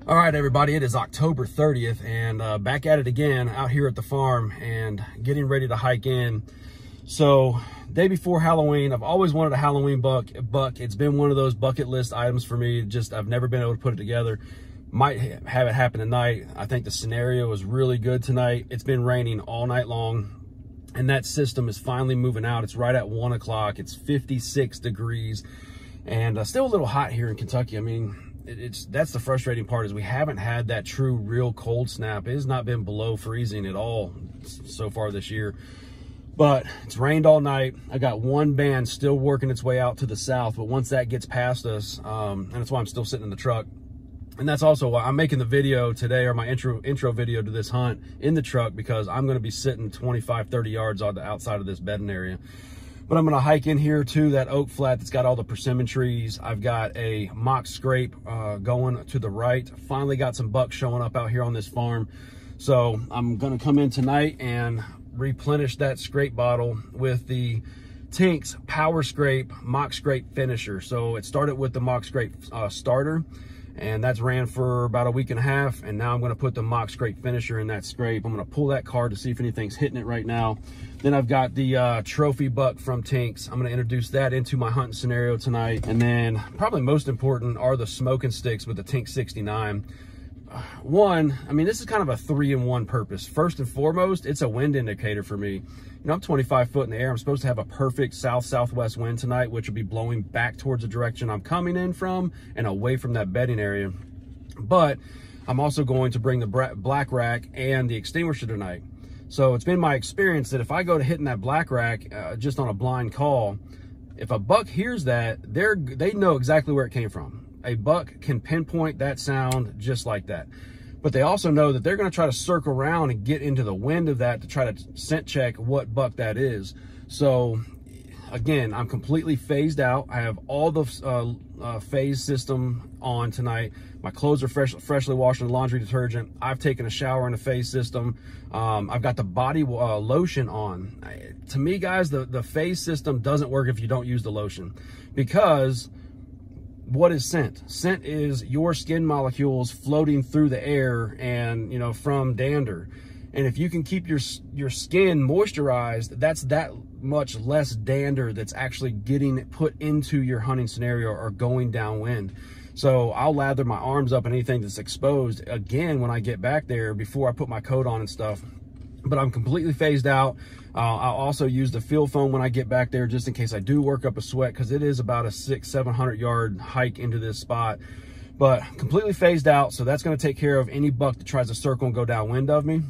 All right, everybody, it is October 30th and back at it again out here at the farm and getting ready to hike in. So day before Halloween, I've always wanted a Halloween buck. It's been one of those bucket list items for me. Just I've never been able to put it together. Might have it happen tonight. I think the scenario is really good tonight. It's been raining all night long and that system is finally moving out. It's right at 1 o'clock. It's 56 degrees and still a little hot here in Kentucky. I mean, that's the frustrating part, is we haven't had that true real cold snap. It has not been below freezing at all so far this year, but it's rained all night. I got one band still working its way out to the south, but once that gets past us, and that's why I'm still sitting in the truck, and that's also why I'm making the video today, or my intro video to this hunt, in the truck, because I'm going to be sitting 25-30 yards on the outside of this bedding area. But I'm going to hike in here to that oak flat that's got all the persimmon trees. I've got a mock scrape going to the right. Finally got some bucks showing up out here on this farm. So I'm going to come in tonight and replenish that scrape bottle with the Tink's Power Scrape Mock Scrape Finisher. So it started with the Mock Scrape Starter, and that's ran for about a week and a half. And now I'm going to put the Mock Scrape Finisher in that scrape. I'm going to pull that card to see if anything's hitting it right now. Then I've got the trophy buck from Tink's. I'm going to introduce that into my hunting scenario tonight. And then probably most important are the smoking sticks with the Tink 69. One, I mean, this is kind of a 3-in-1 purpose. First and foremost, it's a wind indicator for me. You know, I'm 25 foot in the air. I'm supposed to have a perfect south-southwest wind tonight, which will be blowing back towards the direction I'm coming in from and away from that bedding area. But I'm also going to bring the black rack and the extinguisher tonight. So it's been my experience that if I go to hitting that black rack just on a blind call, if a buck hears that, they know exactly where it came from. A buck can pinpoint that sound just like that. But they also know that they're going to try to circle around and get into the wind of that to try to scent check what buck that is. So again, I'm completely phased out. I have all the phase system on tonight. My clothes are freshly washed in laundry detergent. I've taken a shower in the phase system. I've got the body lotion on. To me, guys, the phase system doesn't work if you don't use the lotion, because what is scent? Scent is your skin molecules floating through the air and, you know, from dander. And if you can keep your skin moisturized, that's that much less dander that's actually getting put into your hunting scenario or going downwind. So I'll lather my arms up and anything that's exposed again when I get back there before I put my coat on and stuff. But I'm completely phased out. I'll also use the field foam when I get back there, just in case I do work up a sweat, because it is about a 600-700 yard hike into this spot. But completely phased out, so that's going to take care of any buck that tries to circle and go downwind of me.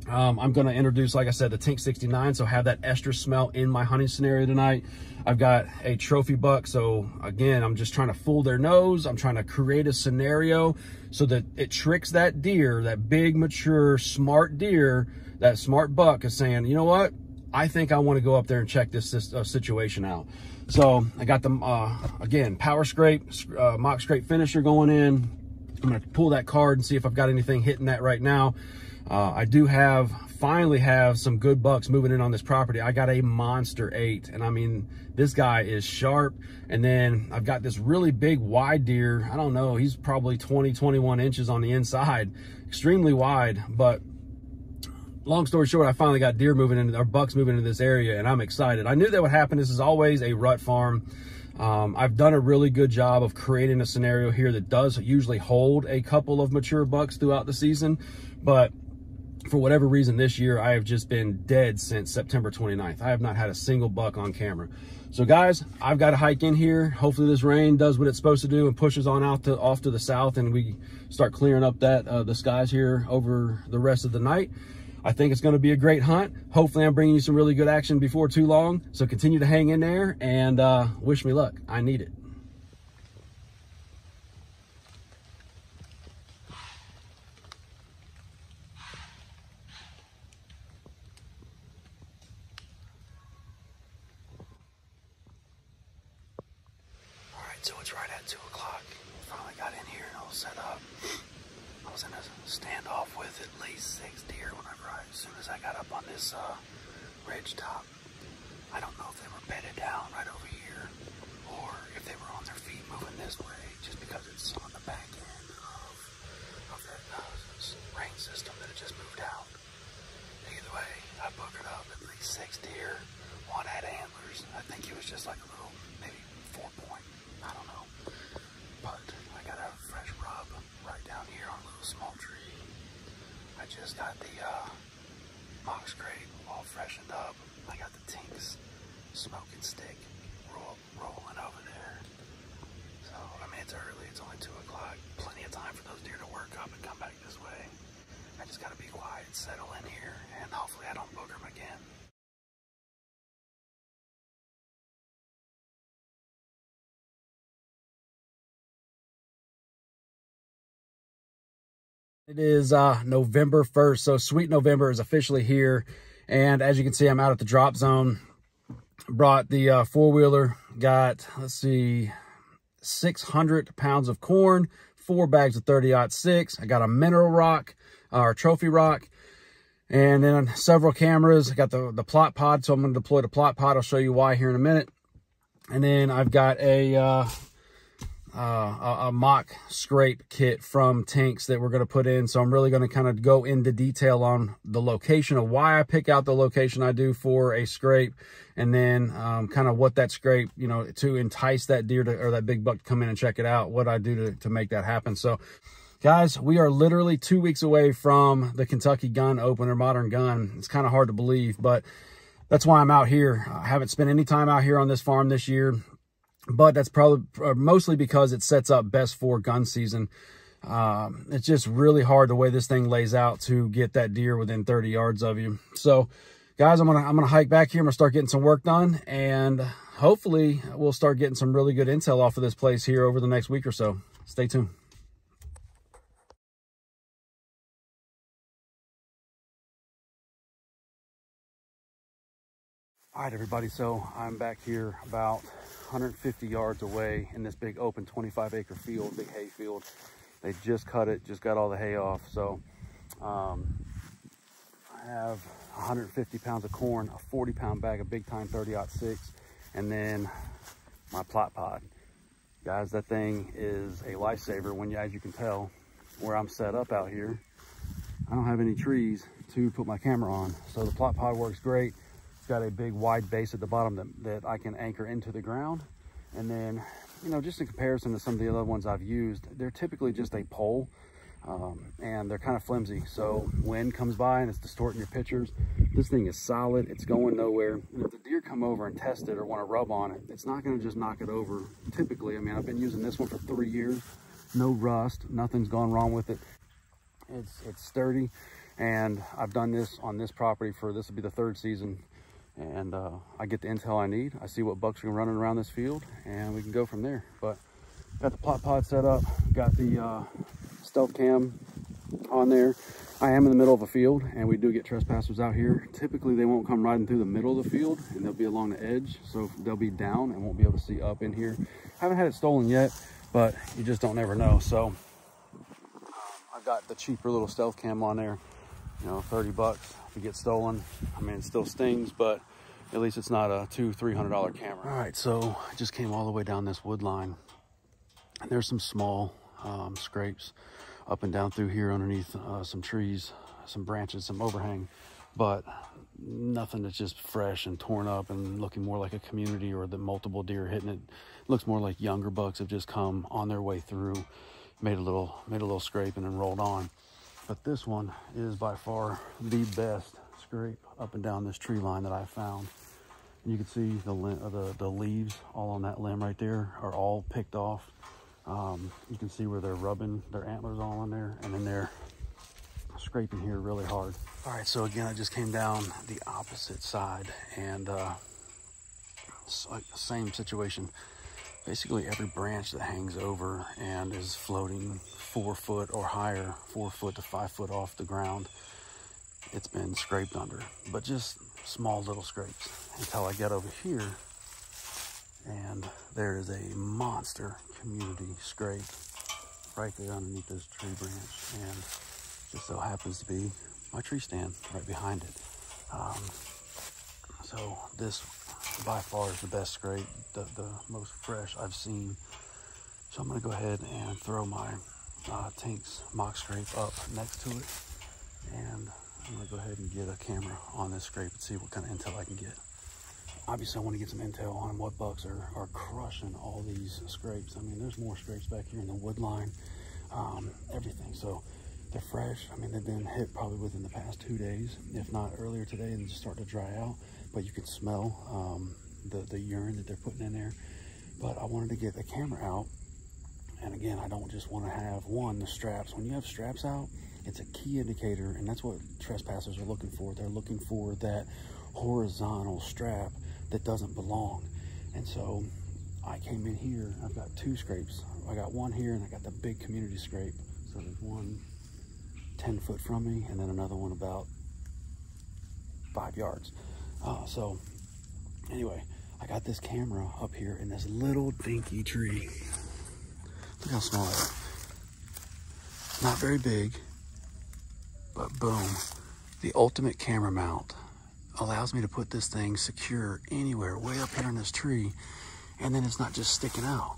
I'm going to introduce, like I said, the Tink 69, so have that estrus smell in my hunting scenario tonight. I've got a trophy buck, so again, I'm just trying to fool their nose. I'm trying to create a scenario so that it tricks that deer, that big, mature, smart deer. That smart buck is saying, you know what? I think I want to go up there and check this situation out. So I got them, again, Power Scrape, Mock Scrape Finisher going in. I'm going to pull that card and see if I've got anything hitting that right now. I do finally have some good bucks moving in on this property. I got a monster 8, and I mean, this guy is sharp. And then I've got this really big wide deer. I don't know, he's probably 20-21 inches on the inside, extremely wide. But long story short, I finally got bucks moving into this area, and I'm excited. I knew that would happen. This is always a rut farm. I've done a really good job of creating a scenario here that does usually hold a couple of mature bucks throughout the season, but for whatever reason this year, I have just been dead since September 29th. I have not had a single buck on camera. So guys, I've got to hike in here. Hopefully this rain does what it's supposed to do and pushes on off to the south, and we start clearing up the skies here over the rest of the night. I think it's going to be a great hunt. Hopefully I'm bringing you some really good action before too long. So continue to hang in there and wish me luck. I need it. All right, so it's right at 2 o'clock. Finally got in here and all set up. I was in a standoff with at least 6 deer as soon as I got up on this ridge top. I don't know if they were bedded down right over here or if they were on their feet moving this way, just because it's on the back end of 6 deer. One had antlers. I think it was just like a little, maybe 4-point. I don't know. But I got a fresh rub right down here on a little small tree. I just got the mock scrape all freshened up. I got the Tink's smoking stick rolling over there. So, I mean, it's early. It's only 2 o'clock. Plenty of time for those deer to work up and come back this way. I just got to be quiet, settle in here, and hopefully I don't booger them again. It is November 1st, so Sweet November is officially here. And as you can see, I'm out at the drop zone. Brought the four-wheeler, got, let's see, 600 pounds of corn, 4 bags of 30-06. I got a mineral rock, or trophy rock, and then several cameras. I got the plot pod, so I'm going to deploy the plot pod. I'll show you why here in a minute. And then I've got a mock scrape kit from Tink's that we're going to put in. So I'm really going to kind of go into detail on the location of why I pick out the location I do for a scrape, and then kind of what that scrape, you know, to entice that deer to, or that big buck to come in and check it out, what I do to make that happen. So guys, we are literally 2 weeks away from the Kentucky gun opener, Modern Gun. It's kind of hard to believe, but that's why I'm out here. I haven't spent any time out here on this farm this year, but that's probably mostly because it sets up best for gun season. It's just really hard the way this thing lays out to get that deer within 30 yards of you. So guys, I'm gonna hike back here. I'm gonna start getting some work done, and hopefully we'll start getting some really good intel off of this place here over the next week or so. Stay tuned. All right, everybody, so I'm back here about 150 yards away in this big open 25-acre field, big hay field. They just cut it, just got all the hay off. So I have 150 pounds of corn, a 40-pound bag of big time 30-06, and then my plot pod. Guys, that thing is a lifesaver when you, as you can tell, where I'm set up out here, I don't have any trees to put my camera on. So the plot pod works great. It's got a big wide base at the bottom that I can anchor into the ground. And then, you know, just in comparison to some of the other ones I've used, they're typically just a pole, and they're kind of flimsy. So wind comes by and it's distorting your pictures. This thing is solid, it's going nowhere. And if the deer come over and test it or want to rub on it, it's not going to just knock it over. Typically, I mean, I've been using this one for 3 years, no rust, nothing's gone wrong with it. It's sturdy, and I've done this on this property for, this will be the 3rd season. And I get the intel I need. I see what bucks are running around this field, and we can go from there. But got the plot pod set up, got the stealth cam on there. I am in the middle of a field, and we do get trespassers out here. Typically, they won't come riding through the middle of the field, and they'll be along the edge, so they'll be down and won't be able to see up in here. Haven't had it stolen yet, but you just don't never know. So I've got the cheaper little stealth cam on there, you know, 30 bucks. To get stolen. I mean, it still stings, but at least it's not a $200-300 camera. All right, so I just came all the way down this wood line, and there's some small scrapes up and down through here underneath some trees, some branches, some overhang, but nothing that's just fresh and torn up and looking more like a community or the multiple deer hitting it. It looks more like younger bucks have just come on their way through, made a little scrape and then rolled on. But this one is by far the best scrape up and down this tree line that I found. And you can see the leaves all on that limb right there are all picked off. You can see where they're rubbing their antlers all in there, and then they're scraping here really hard. All right, so again, I just came down the opposite side, and it's like the same situation. Basically every branch that hangs over and is floating 4 foot or higher, 4 foot to 5 foot off the ground, it's been scraped under, but just small little scrapes until I get over here, and there is a monster community scrape right there underneath this tree branch, and just so happens to be my tree stand right behind it. So this by far is the best scrape, the most fresh I've seen. So I'm gonna go ahead and throw my Tink's mock scrape up next to it, and I'm gonna go ahead and get a camera on this scrape and see what kind of intel I can get. Obviously, I want to get some intel on what bucks are crushing all these scrapes. I mean, there's more scrapes back here in the wood line, everything. So they're fresh. I mean, they've been hit probably within the past 2 days, if not earlier today, and just start to dry out. But you can smell the urine that they're putting in there. But I wanted to get the camera out. And again, I don't just want to have the straps. When you have straps out, it's a key indicator, and that's what trespassers are looking for. They're looking for that horizontal strap that doesn't belong. And so I came in here, I've got 2 scrapes. I got one here and I got the big community scrape. So there's one 10 foot from me and then another one about 5 yards. So anyway, I got this camera up here in this little dinky tree. Look how small it is. Not very big, but boom. The ultimate camera mount allows me to put this thing secure anywhere, way up here in this tree, and then it's not just sticking out.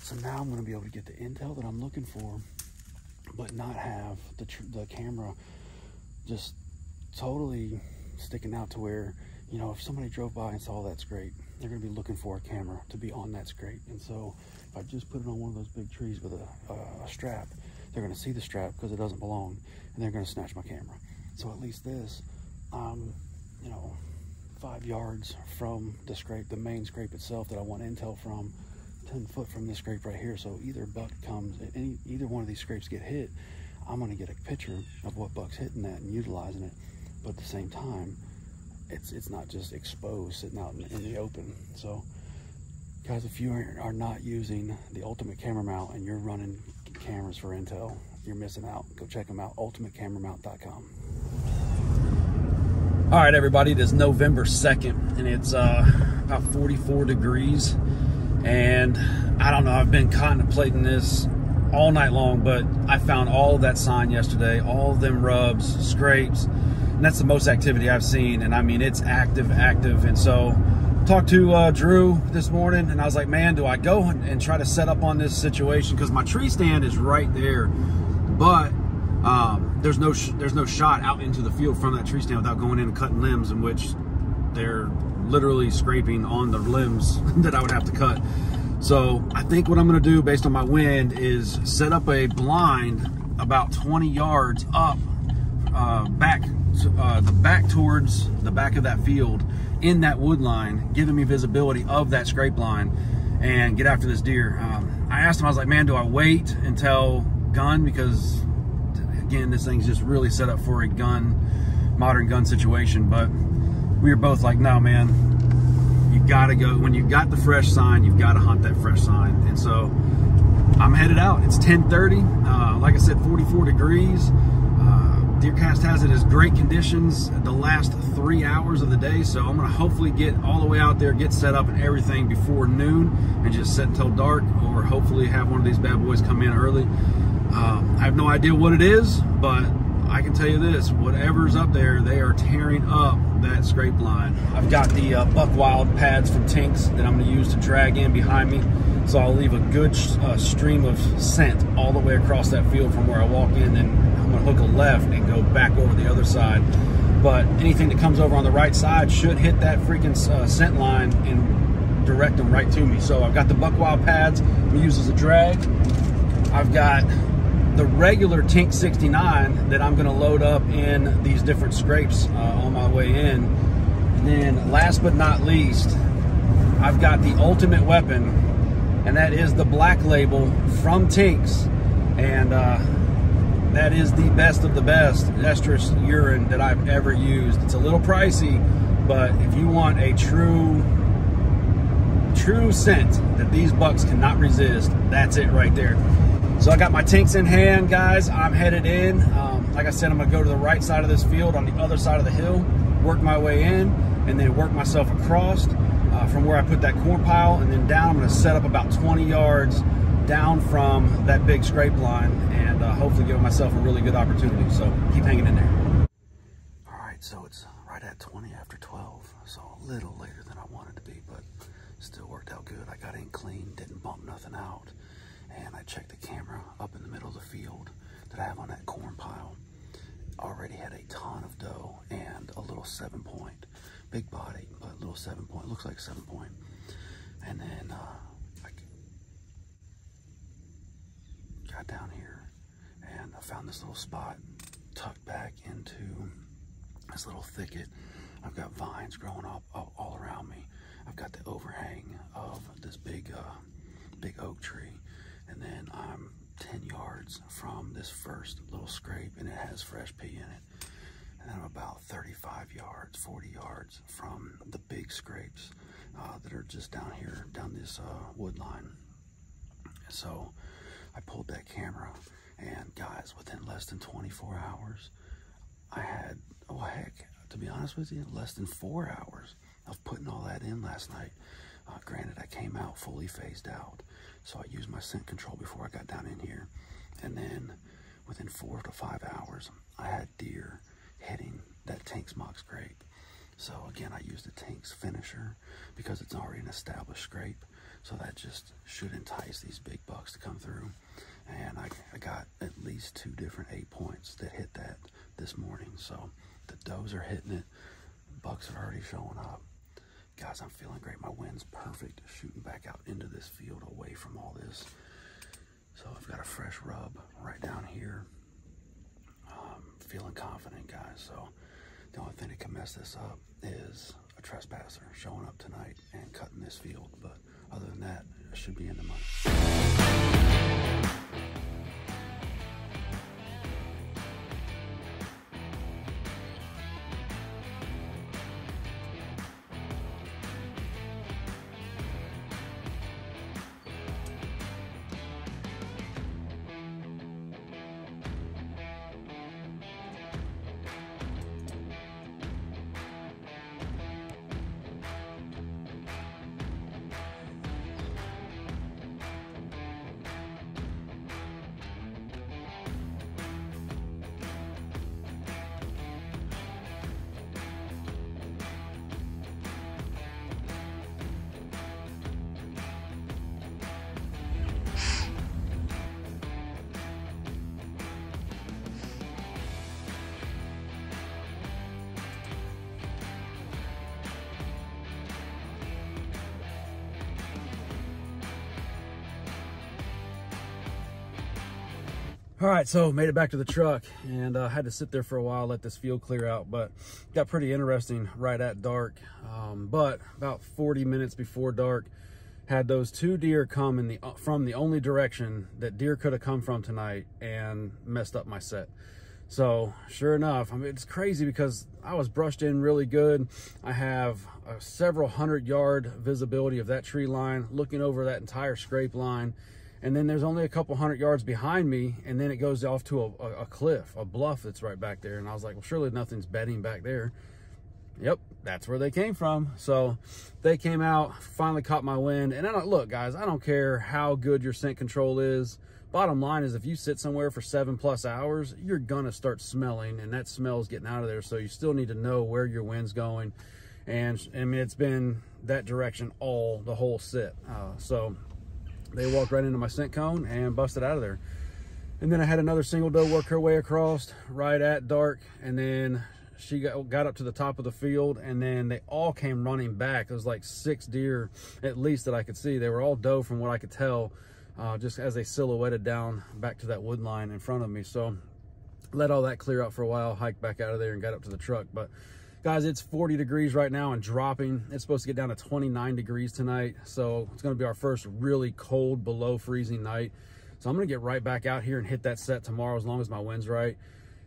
So now I'm gonna be able to get the intel that I'm looking for, but not have the camera just totally sticking out to where, you know, if somebody drove by and saw that scrape, they're gonna be looking for a camera to be on that scrape. And so if I just put it on one of those big trees with a strap, they're gonna see the strap because it doesn't belong, and they're gonna snatch my camera. So at least this, you know, 5 yards from the scrape, the main scrape itself that I want intel from, 10 foot from this scrape right here. So either buck comes, either one of these scrapes get hit, I'm gonna get a picture of what buck's hitting that and utilizing it. But at the same time, it's not just exposed, sitting out in the open. So guys, if you are not using the ultimate camera mount and you're running cameras for intel, you're missing out. Go check them out, ultimatecamramount.com. All right, everybody, it is November 2nd, and it's about 44 degrees. And I don't know, I've been contemplating this all night long, but I found all of that sign yesterday, all of them rubs, scrapes, and that's the most activity I've seen. And I mean, it's active. And so talked to Drew this morning, and I was like, man, do I go and try to set up on this situation? Because my tree stand is right there, but there's no shot out into the field from that tree stand without going in and cutting limbs, in which they're literally scraping on the limbs that I would have to cut. So I think what I'm going to do based on my wind is set up a blind about 20 yards up, back towards the back of that field in that wood line, giving me visibility of that scrape line, and get after this deer. I asked him, I was like, man, do I wait until gun? Because again, this thing's just really set up for a modern gun situation. But we were both like, no, man, you gotta go. When you've got the fresh sign, you've got to hunt that fresh sign. And so I'm headed out. It's 10:30. Like I said, 44 degrees. Deercast has it as great conditions the last 3 hours of the day. So I'm gonna hopefully get all the way out there, get set up and everything before noon, and just sit until dark, or hopefully have one of these bad boys come in early. I have no idea what it is, but I can tell you this, whatever's up there, they are tearing up that scrape line. I've got the Buck Wild pads from Tink's that I'm going to use to drag in behind me, so I'll leave a good stream of scent all the way across that field from where I walk in, and I'm going to hook a left and go back over the other side. But anything that comes over on the right side should hit that freaking scent line and direct them right to me. So I've got the Buck Wild pads I'm going to use as a drag. I've got the regular Tink 69 that I'm going to load up in these different scrapes on my way in. And then last but not least, I've got the ultimate weapon, and that is the Black Label from Tink's. And that is the best of the best estrus urine that I've ever used. It's a little pricey, but if you want a true scent that these bucks cannot resist, that's it right there. So I got my Tinks in hand, guys. I'm headed in. Like I said, I'm gonna go to the right side of this field on the other side of the hill, work my way in, and then work myself across from where I put that corn pile, and then down. I'm gonna set up about 20 yards down from that big scrape line, and hopefully give myself a really good opportunity. So keep hanging in there. All right, so it's right at 20 after 12, so a little later than I wanted to be, but still worked out good. I got in clean, didn't bump nothing out. And I checked the camera up in the middle of the field. that I have on that corn pile already had a ton of doe and a little 7-point, big body, but little 7-point, looks like 7-point. And then I got down here and I found this little spot tucked back into this little thicket. I've got vines growing up all around me. I've got the overhang of this big oak tree, and then I'm 10 yards from this first little scrape, and it has fresh pea in it. And then I'm about 35 yards, 40 yards from the big scrapes that are just down here, down this wood line. So I pulled that camera, and guys, within less than 24 hours, I had, oh heck, to be honest with you, less than 4 hours of putting all that in last night. Granted, I came out fully phased out, so I used my scent control before I got down in here. And then within 4 to 5 hours, I had deer hitting that Tink's mock scrape. So again, I used the Tink's finisher because it's already an established scrape. So that just should entice these big bucks to come through. And I got at least 2 different 8-points that hit that this morning. So the does are hitting it. Bucks are already showing up. Guys, I'm feeling great. My wind's perfect, shooting back out into this field away from all this. So I've got a fresh rub right down here. Feeling confident, guys. So the only thing that can mess this up is a trespasser showing up tonight and cutting this field. But other than that, it should be in the money. All right, so made it back to the truck, and had to sit there for a while, let this field clear out, but got pretty interesting right at dark. But about 40 minutes before dark, had those 2 deer come from the only direction that deer could have come from tonight, and messed up my set. So sure enough, I mean, it's crazy because I was brushed in really good. I have a several 100-yard visibility of that tree line, looking over that entire scrape line. And then there's only a couple 100 yards behind me, and then it goes off to a cliff, a bluff that's right back there. And I was like, well, surely nothing's bedding back there. Yep, that's where they came from. So they came out, finally caught my wind. And look, guys, I don't care how good your scent control is. Bottom line is, if you sit somewhere for 7+ hours, you're gonna start smelling, and that smell is getting out of there. So you still need to know where your wind's going. And I mean, it's been that direction the whole sit. So they walked right into my scent cone and busted out of there. And then I had another single doe work her way across right at dark, and then she got up to the top of the field, and then they all came running back. There was like 6 deer at least that I could see. They were all doe from what I could tell, just as they silhouetted down back to that wood line in front of me. So let all that clear out for a while, hiked back out of there and got up to the truck. But guys, it's 40 degrees right now and dropping. It's supposed to get down to 29 degrees tonight. So it's going to be our first really cold, below freezing night. So I'm going to get right back out here and hit that set tomorrow as long as my wind's right.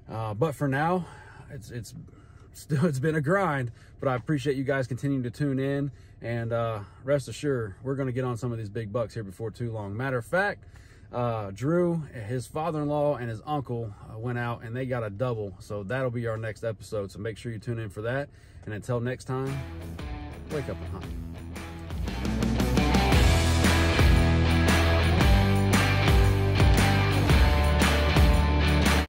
But for now, it's been a grind, but I appreciate you guys continuing to tune in, and rest assured, we're going to get on some of these big bucks here before too long. Matter of fact, Drew, his father-in-law, and his uncle went out and they got a double, so that'll be our next episode. So make sure you tune in for that, and until next time, wake up and hunt.